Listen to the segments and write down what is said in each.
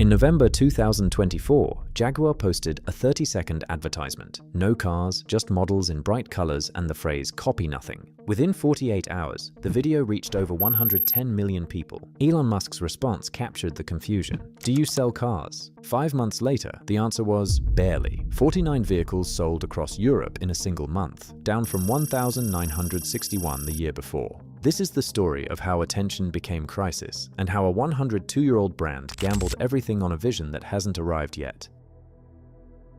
In November 2024, Jaguar posted a 30-second advertisement. No cars, just models in bright colors and the phrase "copy nothing." Within 48 hours, the video reached over 110 million people. Elon Musk's response captured the confusion. Do you sell cars? 5 months later, the answer was barely. 49 vehicles sold across Europe in a single month, down from 1,961 the year before. This is the story of how attention became crisis, and how a 102-year-old brand gambled everything on a vision that hasn't arrived yet.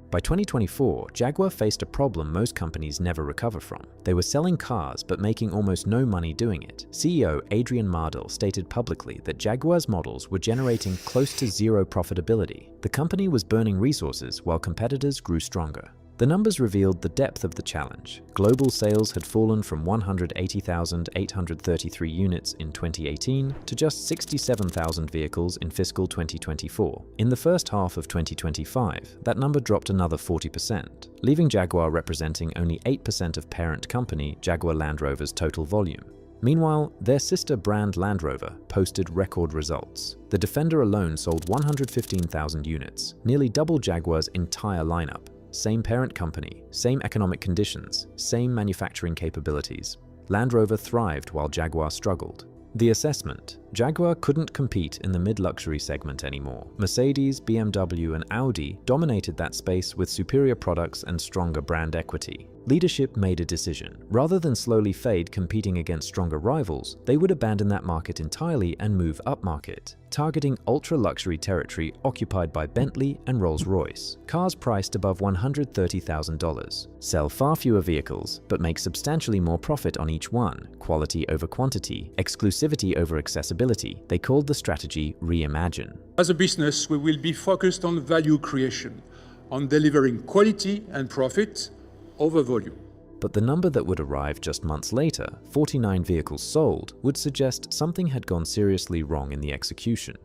By 2024, Jaguar faced a problem most companies never recover from. They were selling cars but making almost no money doing it. CEO Adrian Mardell stated publicly that Jaguar's models were generating close to zero profitability. The company was burning resources while competitors grew stronger. The numbers revealed the depth of the challenge. Global sales had fallen from 180,833 units in 2018 to just 67,000 vehicles in fiscal 2024. In the first half of 2025, that number dropped another 40%, leaving Jaguar representing only 8% of parent company Jaguar Land Rover's total volume. Meanwhile, their sister brand Land Rover posted record results. The Defender alone sold 115,000 units, nearly double Jaguar's entire lineup. Same parent company, same economic conditions, same manufacturing capabilities. Land Rover thrived while Jaguar struggled. The assessment: Jaguar couldn't compete in the mid-luxury segment anymore. Mercedes, BMW, and Audi dominated that space with superior products and stronger brand equity. Leadership made a decision. Rather than slowly fade competing against stronger rivals, they would abandon that market entirely and move upmarket, targeting ultra-luxury territory occupied by Bentley and Rolls-Royce. Cars priced above $130,000. Sell far fewer vehicles, but make substantially more profit on each one. Quality over quantity, exclusivity over accessibility. They called the strategy Reimagine. As a business, we will be focused on value creation, on delivering quality and profit over volume. But the number that would arrive just months later, 49 vehicles sold, would suggest something had gone seriously wrong in the execution.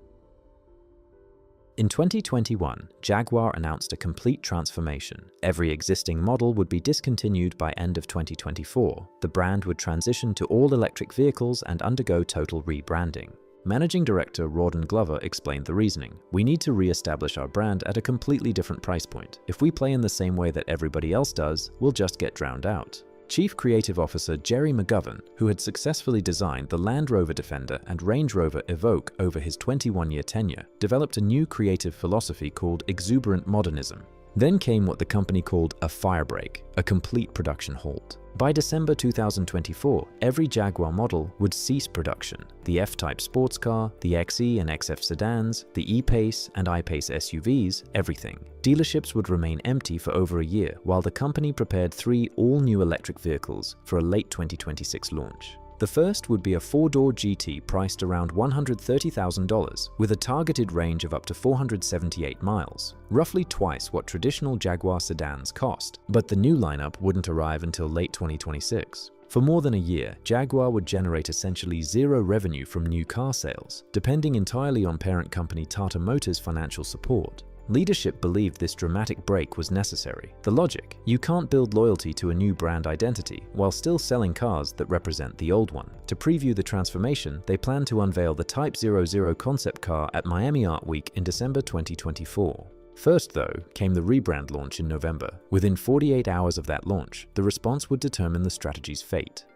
In 2021, Jaguar announced a complete transformation. Every existing model would be discontinued by end of 2024. The brand would transition to all-electric vehicles and undergo total rebranding. Managing Director Rawdon Glover explained the reasoning. We need to re-establish our brand at a completely different price point. If we play in the same way that everybody else does, we'll just get drowned out. Chief Creative Officer Jerry McGovern, who had successfully designed the Land Rover Defender and Range Rover Evoque over his 21-year tenure, developed a new creative philosophy called exuberant modernism. Then came what the company called a firebreak, a complete production halt. By December 2024, every Jaguar model would cease production. The F-Type sports car, the XE and XF sedans, the E-Pace and I-Pace SUVs, everything. Dealerships would remain empty for over a year while the company prepared 3 all-new electric vehicles for a late 2026 launch. The first would be a 4-door GT priced around $130,000 with a targeted range of up to 478 miles, roughly twice what traditional Jaguar sedans cost. But the new lineup wouldn't arrive until late 2026. For more than a year, Jaguar would generate essentially zero revenue from new car sales, depending entirely on parent company Tata Motors' financial support. Leadership believed this dramatic break was necessary. The logic: you can't build loyalty to a new brand identity while still selling cars that represent the old one. To preview the transformation, they plan to unveil the Type 00 concept car at Miami Art Week in December 2024. First, though, came the rebrand launch in November. Within 48 hours of that launch, the response would determine the strategy's fate.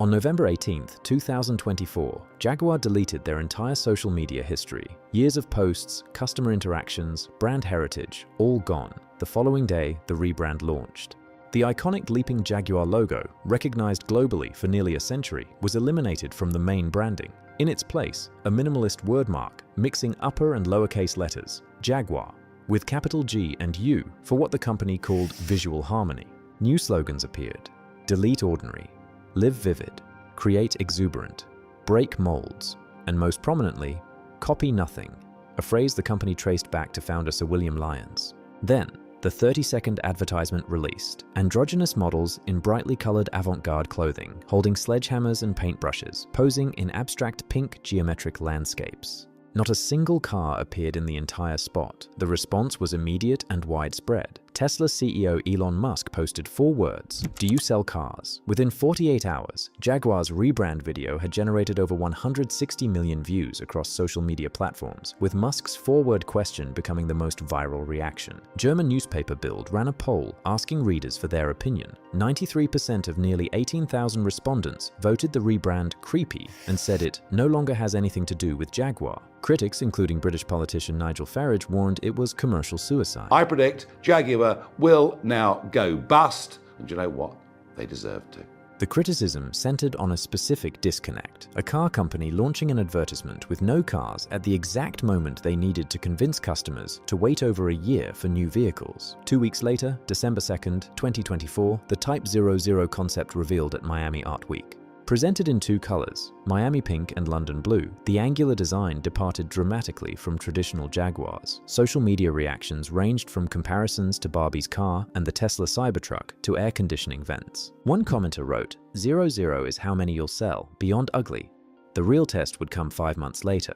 On November 18, 2024, Jaguar deleted their entire social media history. Years of posts, customer interactions, brand heritage, all gone. The following day, the rebrand launched. The iconic leaping Jaguar logo, recognized globally for nearly a century, was eliminated from the main branding. In its place, a minimalist wordmark, mixing upper and lowercase letters, Jaguar, with capital G and U for what the company called visual harmony. New slogans appeared: delete ordinary, live vivid, create exuberant, break molds, and most prominently, copy nothing, a phrase the company traced back to founder Sir William Lyons. Then, the 30-second advertisement released. Androgynous models in brightly colored avant-garde clothing, holding sledgehammers and paintbrushes, posing in abstract pink geometric landscapes. Not a single car appeared in the entire spot. The response was immediate and widespread. Tesla CEO Elon Musk posted 4 words: "Do you sell cars?" Within 48 hours, Jaguar's rebrand video had generated over 160 million views across social media platforms, with Musk's 4-word question becoming the most viral reaction. German newspaper Bild ran a poll asking readers for their opinion. 93% of nearly 18,000 respondents voted the rebrand creepy and said it no longer has anything to do with Jaguar. Critics, including British politician Nigel Farage, warned it was commercial suicide. I predict Jaguar will now go bust, and you know what? They deserve to. The criticism centered on a specific disconnect: a car company launching an advertisement with no cars at the exact moment they needed to convince customers to wait over a year for new vehicles. 2 weeks later, December 2nd, 2024, the Type 00 concept revealed at Miami Art Week. Presented in 2 colors, Miami Pink and London Blue, the angular design departed dramatically from traditional Jaguars. Social media reactions ranged from comparisons to Barbie's car and the Tesla Cybertruck to air conditioning vents. One commenter wrote, "00 is how many you'll sell, beyond ugly." The real test would come 5 months later.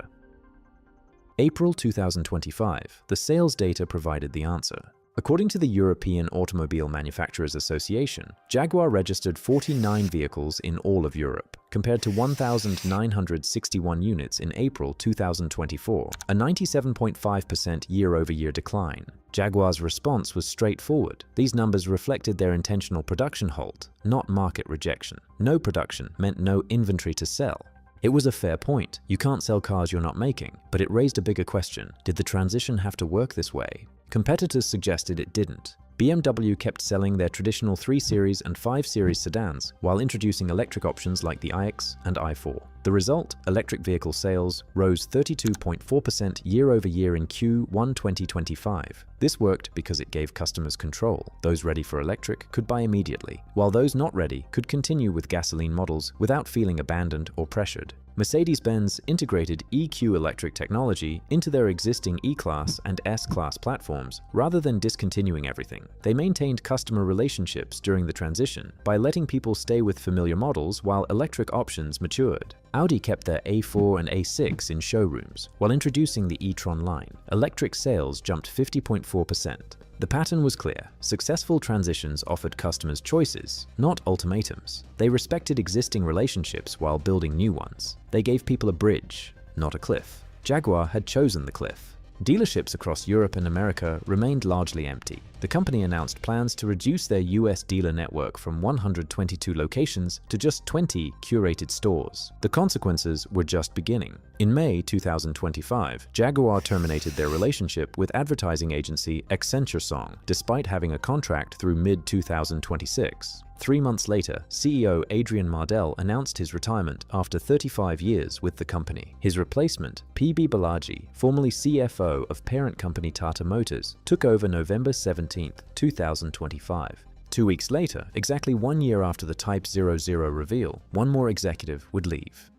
April 2025, the sales data provided the answer. According to the European Automobile Manufacturers Association, Jaguar registered 49 vehicles in all of Europe, compared to 1,961 units in April 2024, a 97.5% year-over-year decline. Jaguar's response was straightforward. These numbers reflected their intentional production halt, not market rejection. No production meant no inventory to sell. It was a fair point. You can't sell cars you're not making, but it raised a bigger question. Did the transition have to work this way? Competitors suggested it didn't. BMW kept selling their traditional 3 Series and 5 Series sedans while introducing electric options like the iX and i4. The result, electric vehicle sales rose 32.4% year-over-year in Q1 2025. This worked because it gave customers control. Those ready for electric could buy immediately, while those not ready could continue with gasoline models without feeling abandoned or pressured. Mercedes-Benz integrated EQ electric technology into their existing E-Class and S-Class platforms rather than discontinuing everything. They maintained customer relationships during the transition by letting people stay with familiar models while electric options matured. Audi kept their A4 and A6 in showrooms while introducing the e-tron line. Electric sales jumped 50.4%. The pattern was clear. Successful transitions offered customers choices, not ultimatums. They respected existing relationships while building new ones. They gave people a bridge, not a cliff. Jaguar had chosen the cliff. Dealerships across Europe and America remained largely empty. The company announced plans to reduce their US dealer network from 122 locations to just 20 curated stores. The consequences were just beginning. In May 2025, Jaguar terminated their relationship with advertising agency Accenture Song, despite having a contract through mid-2026. 3 months later, CEO Adrian Mardell announced his retirement after 35 years with the company. His replacement, PB Balaji, formerly CFO of parent company Tata Motors, took over November 17, 2025. 2 weeks later, exactly 1 year after the Type 00 reveal, one more executive would leave.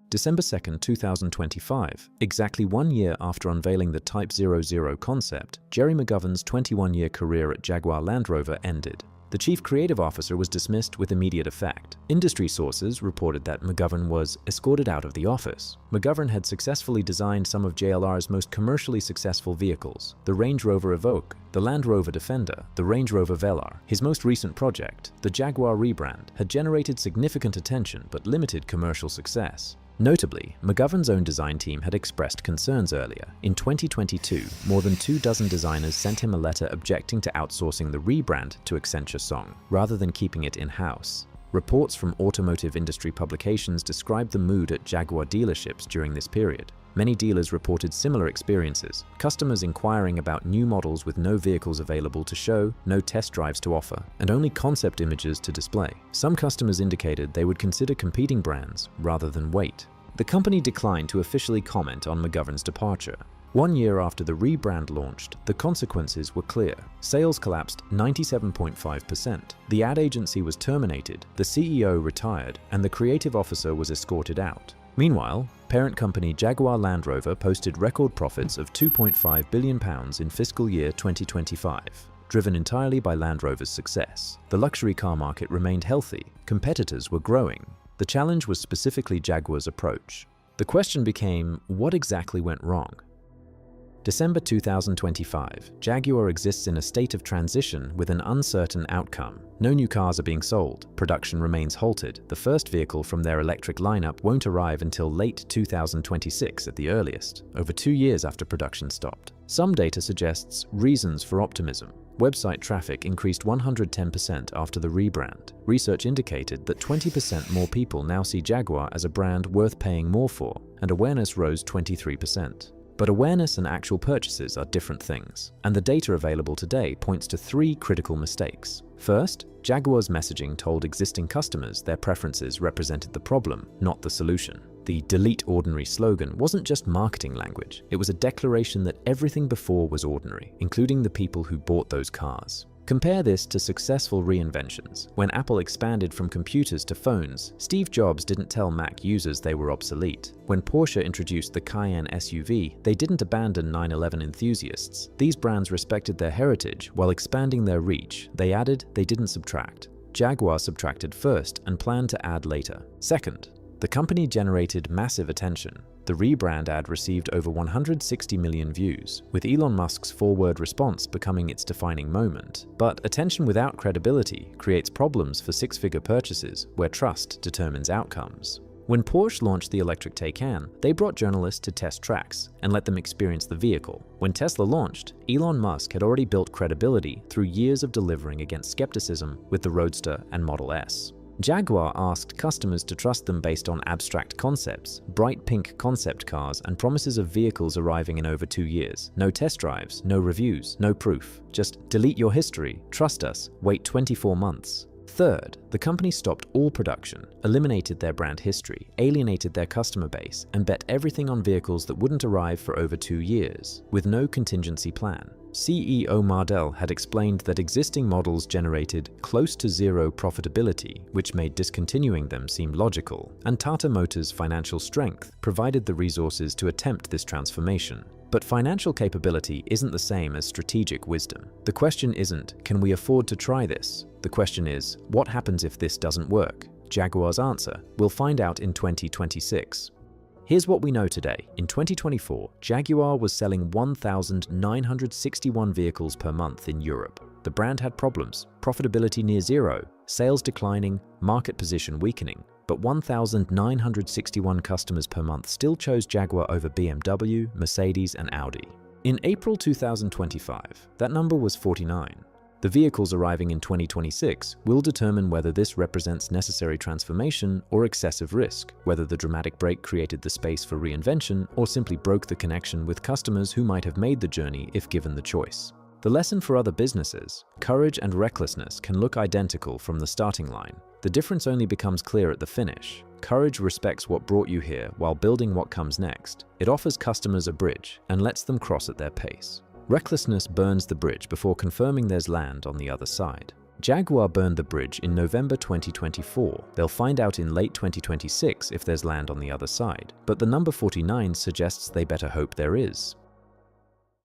December 2, 2025, exactly 1 year after unveiling the Type 00 concept, Jerry McGovern's 21-year career at Jaguar Land Rover ended. The chief creative officer was dismissed with immediate effect. Industry sources reported that McGovern was escorted out of the office. McGovern had successfully designed some of JLR's most commercially successful vehicles: the Range Rover Evoque, the Land Rover Defender, the Range Rover Velar. His most recent project, the Jaguar rebrand, had generated significant attention but limited commercial success. Notably, McGovern's own design team had expressed concerns earlier. In 2022, more than 24 designers sent him a letter objecting to outsourcing the rebrand to Accenture Song, rather than keeping it in-house. Reports from automotive industry publications described the mood at Jaguar dealerships during this period. Many dealers reported similar experiences, customers inquiring about new models with no vehicles available to show, no test drives to offer, and only concept images to display. Some customers indicated they would consider competing brands rather than wait. The company declined to officially comment on McGovern's departure. 1 year after the rebrand launched, the consequences were clear. Sales collapsed 97.5%. The ad agency was terminated, the CEO retired, and the creative officer was escorted out. Meanwhile, parent company Jaguar Land Rover posted record profits of £2.5 billion in fiscal year 2025, driven entirely by Land Rover's success. The luxury car market remained healthy. Competitors were growing. The challenge was specifically Jaguar's approach. The question became, what exactly went wrong? December 2025, Jaguar exists in a state of transition with an uncertain outcome. No new cars are being sold, production remains halted, the first vehicle from their electric lineup won't arrive until late 2026 at the earliest, over 2 years after production stopped. Some data suggests reasons for optimism. Website traffic increased 110% after the rebrand. Research indicated that 20% more people now see Jaguar as a brand worth paying more for, and awareness rose 23%. But awareness and actual purchases are different things, and the data available today points to 3 critical mistakes. First, Jaguar's messaging told existing customers their preferences represented the problem, not the solution. The "delete ordinary" slogan wasn't just marketing language, it was a declaration that everything before was ordinary, including the people who bought those cars. Compare this to successful reinventions. When Apple expanded from computers to phones, Steve Jobs didn't tell Mac users they were obsolete. When Porsche introduced the Cayenne SUV, they didn't abandon 911 enthusiasts. These brands respected their heritage while expanding their reach. They added, they didn't subtract. Jaguar subtracted first and planned to add later. Second, the company generated massive attention. The rebrand ad received over 160 million views, with Elon Musk's 4-word response becoming its defining moment. But attention without credibility creates problems for 6-figure purchases where trust determines outcomes. When Porsche launched the electric Taycan, they brought journalists to test tracks and let them experience the vehicle. When Tesla launched, Elon Musk had already built credibility through years of delivering against skepticism with the Roadster and Model S. Jaguar asked customers to trust them based on abstract concepts, bright pink concept cars, and promises of vehicles arriving in over 2 years. No test drives, no reviews, no proof. Just delete your history, trust us, wait 24 months. Third, the company stopped all production, eliminated their brand history, alienated their customer base, and bet everything on vehicles that wouldn't arrive for over 2 years, with no contingency plan. CEO Mardell had explained that existing models generated close to zero profitability, which made discontinuing them seem logical, and Tata Motors' financial strength provided the resources to attempt this transformation. But financial capability isn't the same as strategic wisdom. The question isn't, can we afford to try this? The question is, what happens if this doesn't work? Jaguar's answer, we'll find out in 2026. Here's what we know today. In 2024, Jaguar was selling 1,961 vehicles per month in Europe. The brand had problems, profitability near zero, sales declining, market position weakening. But 1,961 customers per month still chose Jaguar over BMW, Mercedes, and Audi. In April 2025, that number was 49. The vehicles arriving in 2026 will determine whether this represents necessary transformation or excessive risk, whether the dramatic break created the space for reinvention or simply broke the connection with customers who might have made the journey if given the choice. The lesson for other businesses: courage and recklessness can look identical from the starting line. The difference only becomes clear at the finish. Courage respects what brought you here while building what comes next. It offers customers a bridge and lets them cross at their pace. Recklessness burns the bridge before confirming there's land on the other side. Jaguar burned the bridge in November 2024. They'll find out in late 2026 if there's land on the other side, but the number 49 suggests they better hope there is.